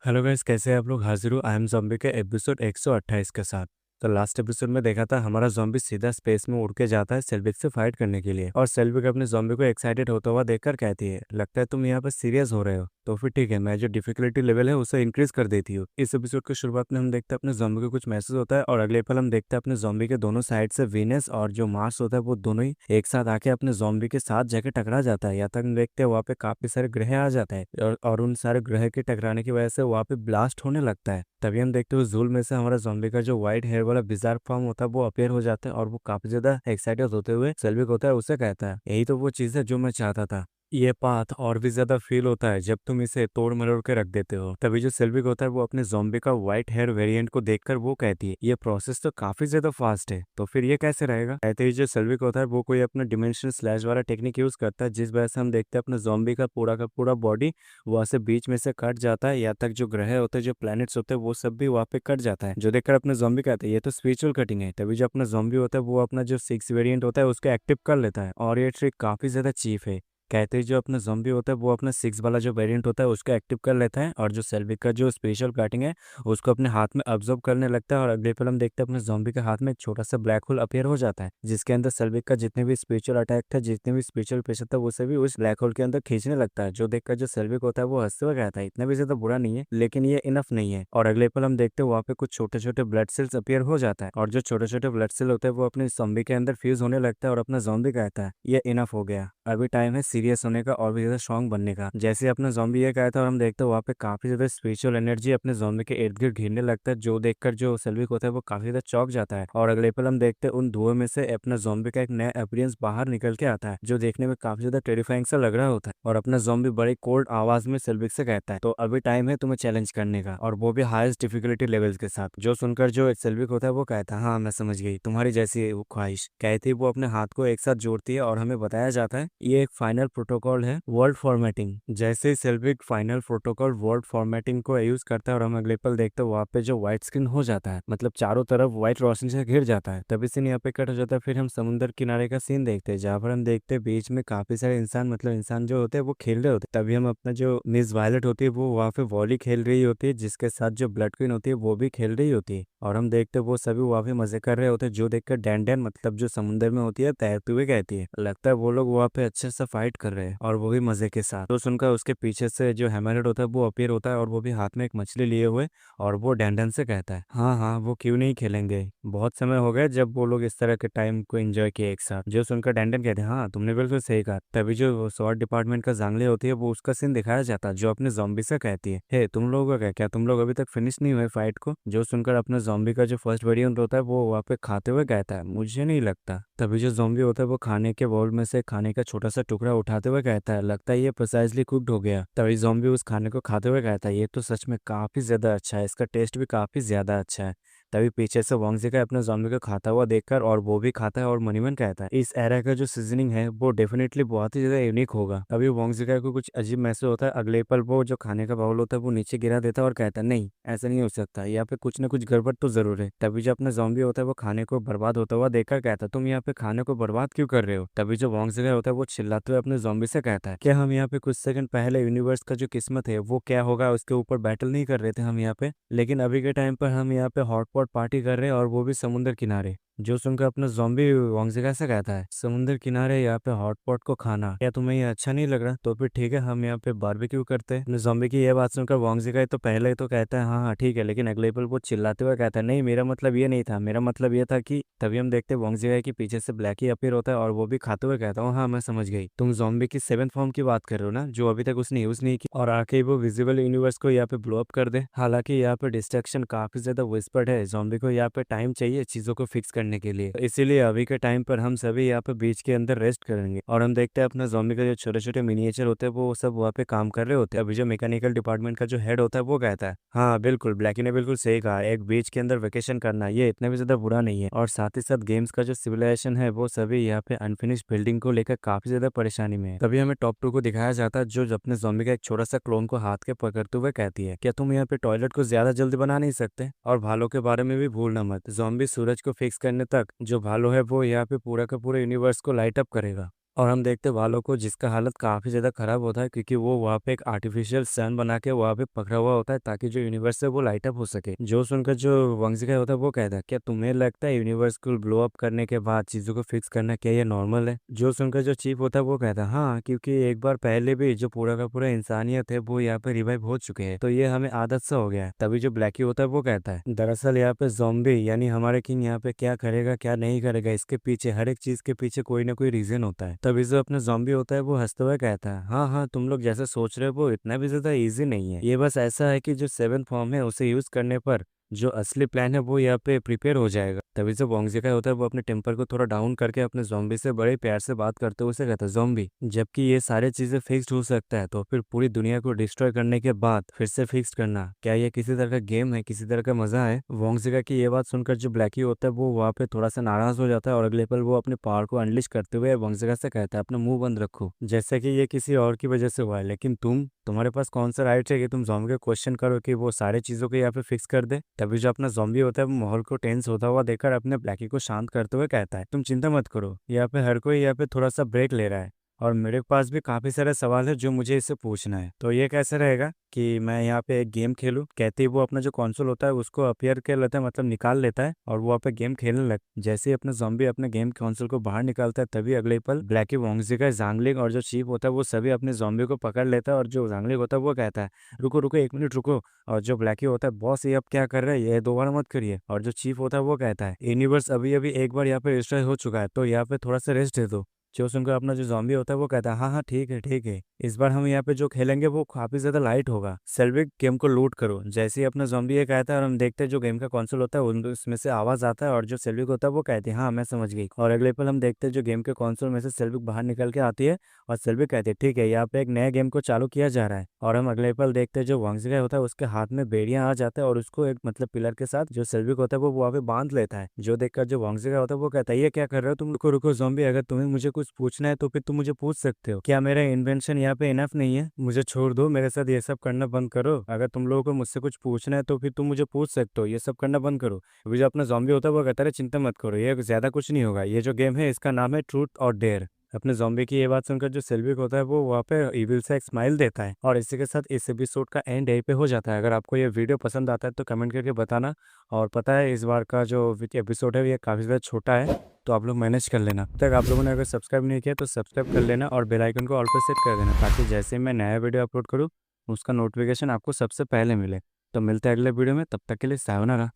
Hello guys, कैसे हैं आप लोग। हाजिर हूँ आई एम ज़ॉम्बी के एपिसोड 128 के साथ। तो लास्ट एपिसोड में देखा था हमारा ज़ॉम्बी सीधा स्पेस में उड़ के जाता है सेल्विक से फाइट करने के लिए, और सेल्विक अपने ज़ॉम्बी को एक्साइटेड होता हुआ देखकर कहती है, लगता है तुम यहाँ पर सीरियस हो रहे हो, तो फिर ठीक है, मैं जो डिफिकल्टी लेवल है उसे इंक्रीज कर देती हूँ। इस एपिसोड की शुरुआत में हम देखते हैं अपने ज़ॉम्बी को कुछ मैसेज होता है, और अगले पल हम देखते हैं अपने ज़ॉम्बी के दोनों साइड से वीनस और जो मार्स होता है वो दोनों ही एक साथ आके अपने ज़ॉम्बी के साथ जाके टकरा जाता है। या तक हम देखते हैं वहाँ पे काफी सारे ग्रह आ जाते हैं, और उन सारे ग्रह के टकराने की वजह से वहाँ पे ब्लास्ट होने लगता है। तभी हम देखते हैं उस झूल में से हमारा ज़ॉम्बी का जो व्हाइट हेयर वाला बिजार फॉर्म होता है वो अपेयर हो जाता है, और वो काफी ज्यादा एक्साइटेड होते हुए सेल्विक होता है उसे कहता है, यही तो वो चीज है जो मैं चाहता था। ये पाथ और भी ज्यादा फील होता है जब तुम इसे तोड़ मरोड़ के रख देते हो। तभी जो सेल्विक होता है वो अपने ज़ॉम्बी का व्हाइट हेयर वेरिएंट को देखकर वो कहती है, ये प्रोसेस तो काफी ज्यादा फास्ट है, तो फिर ये कैसे रहेगा। कहते ही जो सेल्विक होता है वो कोई अपना डिमेंशन स्लैश वाला टेक्निक यूज करता है, जिस वजह से हम देखते हैं अपने ज़ॉम्बी का पूरा बॉडी वहां से बीच में से कट जाता है। या तक जो ग्रह होते हैं, जो प्लैनेट्स होते हैं, वो सब भी वहाँ पे कट जाता है, जो देखकर अपने ज़ॉम्बी कहते हैं ये तो स्पिरिचुअल कटिंग है। तभी जो अपना ज़ॉम्बी होता है वो अपना जो सिक्स वेरिएंट होता है उसको एक्टिव कर लेता है, और ये ट्रिक काफी ज्यादा चीप है। कहते ही जो अपना ज़ॉम्बी होता है वो अपना सिक्स वाला जो वेरिएंट होता है उसको एक्टिव कर लेता है, और जो सेल्विक का जो स्पेशल कटिंग है उसको अपने हाथ में अब्जॉर्ब करने लगता है। और अगले पल हम देखते हैं अपने ज़ॉम्बी के हाथ में एक छोटा सा ब्लैक होल अपेयर हो जाता है, जिसके अंदर सेल्विक का जितने भी स्पिरिचुअल अटैक था, जितने भी स्पिरिचुअल प्रेशर था, वो सभी उस ब्लैक होल के अंदर खींचने लगता है। जो देखकर जो सेल्विक होता है वो हंसते हुए कहता है, इतना भी ज्यादा बुरा नहीं है, लेकिन ये इनफ नहीं है। और अगले पल हम देखते हैं वहाँ पे कुछ छोटे छोटे ब्लड सेल्स अपेयर हो जाता है, और जो छोटे छोटे ब्लड सेल होते हैं वो अपने ज़ॉम्बी के अंदर फ्यूज होने लगता है, और अपना ज़ॉम्बी कहता है ये इनफ हो गया, अभी टाइम है सीरियस होने का और भी ज्यादा स्ट्रॉन्ग बनने का। जैसे अपना ज़ॉम्बी ये कहता है और हम देखते हैं वहाँ पे काफी ज्यादा स्पिरिचुअल एनर्जी अपने ज़ॉम्बी के इर्द गिर्द घिरने लगता है, जो देखकर जो सेल्विक होता है वो काफी ज्यादा चौंक जाता है। और अगले पल हम देखते हैं उन धुएं में से अपना ज़ॉम्बी का एक नया अपीयरेंस बाहर निकल के आता है, जो देखने में काफी ज्यादा टेरिफाइंग सा लग रहा होता है। और अपना ज़ॉम्बी बड़े कोल्ड आवाज में सेल्विक से कहता है, तो अभी टाइम है तुम्हें चैलेंज करने का, और वो भी हाईएस्ट डिफिकल्टी लेवल्स के साथ। जो सुनकर जो सेल्विक होता है वो कहता है, हाँ मैं समझ गई, तुम्हारी जैसी है वो ख्वाहिश। कहती वो अपने हाथ को एक साथ जोड़ती है, और हमें बताया जाता है ये एक फाइनल प्रोटोकॉल है वर्ड फॉर्मेटिंग। जैसे ही सेल्विक फाइनल प्रोटोकॉल वर्ड फॉर्मेटिंग को यूज करता है, और हम अगले पल देखते हैं वहाँ पे जो व्हाइट स्क्रीन हो जाता है, मतलब चारों तरफ व्हाइट रोशनी से घिर जाता है। तभी सीन यहाँ पे कट हो जाता है। फिर हम समुद्र किनारे का सीन देखते हैं, जहाँ पर हम देखते हैं बीच में काफी सारे इंसान, मतलब इंसान जो होते हैं वो खेल रहे होते हैं। तभी हम अपना जो मिस वायलट होती है वो वहाँ पे वॉली खेल रही होती है, जिसके साथ जो ब्लड क्वीन होती है वो भी खेल रही होती है। और हम देखते हैं वो सभी वहाँ पे मजे कर रहे होते हैं, जो देखकर डैन डैन, मतलब जो समुद्र में होती है, तैरते हुए कहती है, लगता है वो लोग वहाँ पे अच्छे से फाइट कर रहे हैं, और वो भी मजे के साथ। तो सुनकर उसके पीछे से जो हैमरहेड होता है वो अपीयर होता है, और वो भी हाथ में एक मछली लिए हुए, और वो डैन डैन से कहता है, हाँ हाँ वो क्यों नहीं खेलेंगे, बहुत समय हो गया जब वो लोग इस तरह के टाइम को एंजॉय किए एक साथ। जो सुनकर डैन डैन कहते हैं, हाँ तुमने बिल्कुल सही कहा। तभी जो स्वाट डिपार्टमेंट का जांगले होती है वो उसका सीन दिखाया जाता है, जो अपने जॉम्बी से कहती है, हे तुम लोगों का क्या तुम लोग अभी तक फिनिश नहीं हुए फाइट को। जो सुनकर अपने जॉम्बी का जो फर्स्ट वेरिएंट होता है वो वहाँ पे खाते हुए कहता है, मुझे नहीं लगता। तभी जो जॉम्बी होता है वो खाने के बाउल में से खाने का छोटा सा टुकड़ा उठाते हुए कहता है, लगता है ये प्रिसाइजली कुक्ड हो गया। तभी जॉम्बी उस खाने को खाते हुए कहता है, ये तो सच में काफी ज्यादा अच्छा है, इसका टेस्ट भी काफी ज्यादा अच्छा है। तभी पीछे से वॉन्गजिका अपने जॉम्बी को खाता हुआ देखकर, और वो भी खाता है, और मनीमन कहता है, इस एरा का जो सीजनिंग है वो डेफिनेटली बहुत ही ज्यादा यूनिक होगा। तभी वॉन्गजिका को कुछ अजीब महसूस होता है। अगले पल वो जो खाने का बाउल होता है वो नीचे गिरा देता है, और कहता है, नहीं ऐसा नहीं हो सकता, यहाँ पे कुछ ना कुछ गड़बड़ तो जरूर है। तभी जो अपना जॉम्बी होता है वो खाने को बर्बाद होता हुआ देखकर कहता है, तुम यहाँ पे खाने को बर्बाद क्यों कर रहे हो। तभी जो वॉन्गजिका होता है वो चिल्लाते हुए अपने जॉम्बी से कहता है, क्या हम यहाँ पे कुछ सेकंड पहले यूनिवर्स का जो किस्मत है वो क्या होगा उसके ऊपर बैटल नहीं कर रहे थे हम यहाँ पे, लेकिन अभी के टाइम पर हम यहाँ पे हॉटपॉट पार्टी कर रहे हैं, और वो भी समुद्र किनारे। जो सुनकर अपना जॉम्बी वॉन्गजिका से कहता है, समुद्र किनारे यहाँ पे हॉटपॉट को खाना, क्या तुम्हें ये अच्छा नहीं लग रहा, तो फिर ठीक है हम यहाँ पे बारबेक्यू करते हैं। अपने जॉम्बी की यह बात सुनकर वॉन्गजिका तो पहले तो कहता है हाँ हाँ ठीक है, लेकिन अगले पल वो चिल्लाते हुए कहता है, नहीं मेरा मतलब ये नहीं था, मेरा मतलब ये था कि। तभी हम देखते हैं वॉन्गजिका के पीछे से ब्लैक ही अपीयर होता है, और वो भी खाते हुए कहता हूँ, हाँ मैं समझ गई, तुम जॉम्बी की सेवेंथ फॉर्म की बात कर रहे हो ना, जो अभी तक उसने यूज नहीं की, और आके वो विजिबल यूनिवर्स को यहाँ पे ब्लो अप कर दे। हालांकि यहाँ पे डिस्ट्रक्शन काफी ज्यादा विस्पर्ड है, जॉम्बी को यहाँ पे टाइम चाहिए चीजों को फिक्स करने के लिए, इसीलिए अभी के टाइम पर हम सभी यहाँ पे बीच के अंदर रेस्ट करेंगे। और हम देखते हैं अपना जॉम्बी का जो छोटे छोटे मिनिएचर होते हैं वो सब वहाँ पे काम कर रहे होते हैं। अभी जो मैकेनिकल डिपार्टमेंट का जो हेड होता है वो कहता है, हाँ बिल्कुल ब्लैकी ने बिल्कुल सही कहा, एक बीच के अंदर वेकेशन करना ये इतना भी ज्यादा बुरा नहीं है। और साथ ही साथ गेम्स का जो सिविलाइजेशन है वो सभी यहाँ पे अनफिनिश्ड बिल्डिंग को लेकर काफी ज्यादा परेशानी में है। तभी हमें टॉप 2 को दिखाया जाता है, जो अपने जॉम्बी का एक छोटा सा क्लोन को हाथ के पकड़ते हुए कहती है, क्या तुम यहाँ पे टॉयलेट को ज्यादा जल्दी बना नहीं सकते, और भालों के बारे में भी भूलना मत, जॉम्बी सूरज को फिक्स करने तक जो भालो है वो यहाँ पे पूरा का पूरा यूनिवर्स को लाइट अप करेगा। और हम देखते वालों को जिसका हालत काफ़ी ज़्यादा ख़राब होता है क्योंकि वो वहाँ पे एक आर्टिफिशियल सन बना के वहाँ पे पकड़ा हुआ होता है ताकि जो यूनिवर्स है वो लाइट अप हो सके। जो सुनकर जो वंशिका होता है वो कहता है क्या तुम्हें लगता है यूनिवर्स को ब्लो अप करने के बाद चीज़ों को फिक्स करना क्या ये नॉर्मल है? जो सुनकर जो चीफ होता है वो कहता है हाँ, क्योंकि एक बार पहले भी जो पूरा का पूरा इंसानियत है वो यहाँ पे रिवाइव हो चुके हैं, तो ये हमें आदत सा हो गया है। तभी जो ब्लैकी होता है वो कहता है दरअसल यहाँ पे ज़ॉम्बी यानी हमारे किंग यहाँ पे क्या करेगा क्या नहीं करेगा इसके पीछे हर एक चीज के पीछे कोई ना कोई रीजन होता है। तभी जो अपना ज़ॉम्बी होता है वो हंसते हुए कहता है हाँ हाँ, तुम लोग जैसे सोच रहे हो वो इतना भी ज्यादा इजी नहीं है, ये बस ऐसा है कि जो सेवन फॉर्म है उसे यूज करने पर जो असली प्लान है वो यहाँ पे प्रिपेयर हो जाएगा। तभी से वोंगजिका होता है वो अपने टेम्पर को थोड़ा डाउन करके अपने ज़ॉम्बी से बड़े प्यार से बात करते हुए उसे कहता है ज़ॉम्बी, जबकि ये सारी चीजें फिक्स्ड हो सकता है तो फिर पूरी दुनिया को डिस्ट्रॉय करने के बाद फिर से फिक्स करना क्या ये किसी तरह का गेम है, किसी तरह का मजा है? वोंगजिका की ये बात सुनकर जो ब्लैकी होता है वो वहाँ पे थोड़ा सा नाराज हो जाता है और अगले पल वो अपने पावर को अनलिश करते हुए वोंगजिका से कहता है अपना मुंह बंद रखो, जैसे कि ये किसी और की वजह से हुआ है, लेकिन तुम्हारे पास कौन सा राइट है कि तुम ज़ॉम्बी को क्वेश्चन करो कि वो सारी चीजों को यहाँ पे फिक्स कर दे? तभी जो अपना ज़ॉम्बी होता है वो माहौल को टेंस होता हुआ देखकर अपने ब्लैकी को शांत करते हुए कहता है तुम चिंता मत करो, यहाँ पे हर कोई यहाँ पे थोड़ा सा ब्रेक ले रहा है और मेरे पास भी काफी सारे सवाल है जो मुझे इससे पूछना है, तो ये कैसे रहेगा कि मैं यहाँ पे एक गेम खेलूं? कहते ही वो अपना जो कंसोल होता है उसको अपियर कर लेता है, मतलब निकाल लेता है और वो वहाँ पे गेम खेलने लग। जैसे ही अपना ज़ॉम्बी अपने गेम कंसोल को बाहर निकालता है तभी अगले पल ब्लैकी वोंगजिका जांगलिंग और जो चीफ होता है वो सभी अपने ज़ॉम्बी को पकड़ लेता है और जो जांगलिंग होता है वो कहता है रुको रुको एक मिनट रुको। और जो ब्लैकी होता है बॉस ये अब क्या कर रहा है, ये दोबारा मत करिए। और जो चीफ होता है वो कहता है यूनिवर्स अभी अभी एक बार यहाँ पे डिस्ट्रॉय हो चुका है तो यहाँ पे थोड़ा सा रेस्ट दे दो। जो सुनकर अपना जो ज़ॉम्बी होता है वो कहता है हाँ हाँ ठीक है ठीक है, इस बार हम यहाँ पे जो खेलेंगे वो काफी ज्यादा लाइट होगा, सेल्विक गेम को लूट करो। जैसे ही अपना ज़ॉम्बी ये कहता है और हम देखते हैं जो गेम का कंसोल होता है उसमें से आवाज आता है और जो सेल्विक होता है वो कहती है हाँ मैं समझ गई। और अगले पल हम देखते हैं जो गेम के कंसोल में से सेल्विक बाहर निकल के आती है और सेल्विक कहती है ठीक है यहाँ पे एक नए गेम को चालू किया जा रहा है। और हम अगले पल देखते हैं जो वांगजिका होता है उसके हाथ में बेड़ियां आ जाता है और उसको एक मतलब पिलर के साथ जो सेल्विक होता है वो वहाँ पे बांध लेता है। जो देखकर जो वांगजिका होता है वो कहता है ये क्या कर रहे हो तुम? रुको रुको ज़ॉम्बी, अगर तुम्हें मुझे कुछ पूछना है तो फिर तुम मुझे पूछ सकते हो, क्या मेरा इन्वेंशन यहाँ पे इनफ नहीं है? मुझे छोड़ दो, मेरे साथ ये सब करना बंद करो। अगर तुम लोगों को मुझसे कुछ पूछना है तो फिर तुम मुझे पूछ सकते हो, ये सब करना बंद करो। अभी जो अपना ज़ॉम्बी होता है वो कहता है चिंता मत करो, ये ज्यादा कुछ नहीं होगा, ये जो गेम है इसका नाम है ट्रूथ और डेयर। अपने ज़ॉम्बी की ये बात सुनकर जो सेल्विक होता है वो वहाँ पे इविल से एक स्माइल देता है और इसी के साथ इस एपिसोड का एंड यहीं पे हो जाता है। अगर आपको ये वीडियो पसंद आता है तो कमेंट करके बताना। और पता है इस बार का जो एपिसोड है ये काफ़ी ज़्यादा छोटा है तो आप लोग मैनेज कर लेना। अब तक आप लोगों ने अगर सब्सक्राइब नहीं किया तो सब्सक्राइब कर लेना और बेल आइकन को ऑल पे सेट कर देना ताकि जैसे ही मैं नया वीडियो अपलोड करूँ उसका नोटिफिकेशन आपको सबसे पहले मिले। तो मिलते हैं अगले वीडियो में, तब तक के लिए सायोनारा।